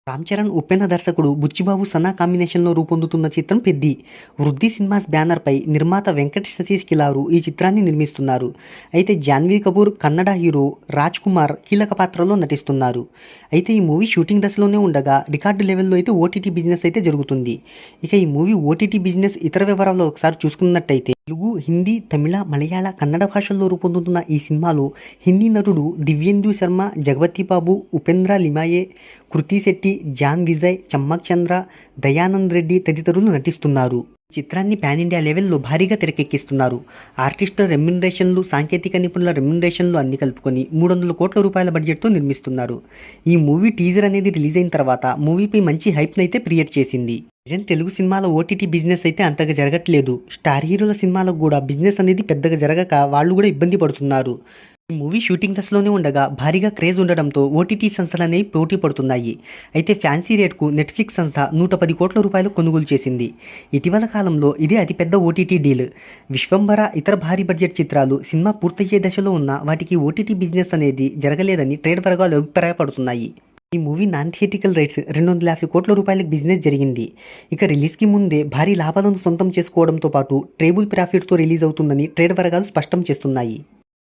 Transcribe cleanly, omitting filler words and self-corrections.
రామ్ చరణ్, ఉప్పెన దర్శకుడు బుచ్చిబాబు, సనా కాంబినేషన్లో రూపొందుతున్న చిత్రం 'పెద్ది'. వృద్ధి సినిమాస్ బ్యానర్పై నిర్మాత వెంకట్ సతీష్ కిలారు ఈ చిత్రాన్ని నిర్మిస్తున్నారు. అయితే జాన్వీ కపూర్, కన్నడ హీరో రాజ్ కుమార్ కీలక పాత్రలో నటిస్తున్నారు. అయితే ఈ మూవీ షూటింగ్ దశలోనే ఉండగా రికార్డు లెవెల్లో అయితే ఓటీటీ బిజినెస్ అయితే జరుగుతుంది. ఇక ఈ మూవీ ఓటీటీ బిజినెస్ ఇతర వివరాల్లో ఒకసారి చూసుకున్నట్టయితే తెలుగు, హిందీ, తమిళ, మలయాళ, కన్నడ భాషల్లో రూపొందుతున్న ఈ సినిమాలో హిందీ నటుడు దివ్యేందు శర్మ, జగపతి బాబు, ఉపేంద్ర లిమాయే, కృతి శెట్టి, జాన్ విజయ్, చమ్మక్ చంద్ర, దయానంద్ రెడ్డి తదితరులు నటిస్తున్నారు. చిత్రాన్ని పాన్ ఇండియా లెవెల్లో భారీగా తెరకెక్కిస్తున్నారు. ఆర్టిస్టుల రెమ్యునరేషన్లు, సాంకేతిక నిపుణుల రెమ్యునరేషన్లు అన్ని కలుపుకొని 300 కోట్ల రూపాయల బడ్జెట్తో నిర్మిస్తున్నారు. ఈ మూవీ టీజర్ అనేది రిలీజ్ అయిన తర్వాత మూవీపై మంచి హైప్నైతే క్రియేట్ చేసింది. ప్రజెంట్ తెలుగు సినిమాల ఓటీటీ బిజినెస్ అయితే అంతగా జరగట్లేదు. స్టార్ హీరోల సినిమాలకు కూడా బిజినెస్ అనేది పెద్దగా జరగక వాళ్ళు కూడా ఇబ్బంది పడుతున్నారు. ఈ మూవీ షూటింగ్ దశలోనే ఉండగా భారీగా క్రేజ్ ఉండడంతో ఓటీటీ సంస్థలు అనేవి పోటీ పడుతున్నాయి. అయితే ఫ్యాన్సీ రేట్కు నెట్ఫ్లిక్స్ సంస్థ 110 కోట్ల రూపాయలు కొనుగోలు చేసింది. ఇటీవల కాలంలో ఇదే అతిపెద్ద ఓటీటీ డీల్. విశ్వంబర, ఇతర భారీ బడ్జెట్ చిత్రాలు సినిమా పూర్తయ్యే దశలో ఉన్న వాటికి ఓటీటీ బిజినెస్ అనేది జరగలేదని ట్రేడ్ వర్గాలు అభిప్రాయపడుతున్నాయి. ఈ మూవీ నాన్ థియేటికల్ రైట్స్ 250 కోట్ల రూపాయలకు బిజినెస్ జరిగింది. ఇక రిలీజ్కి ముందే భారీ లాభాలను సొంతం చేసుకోవడంతో పాటు ట్రేబుల్ ప్రాఫిట్తో రిలీజ్ అవుతుందని ట్రేడ్ వర్గాలు స్పష్టం చేస్తున్నాయి.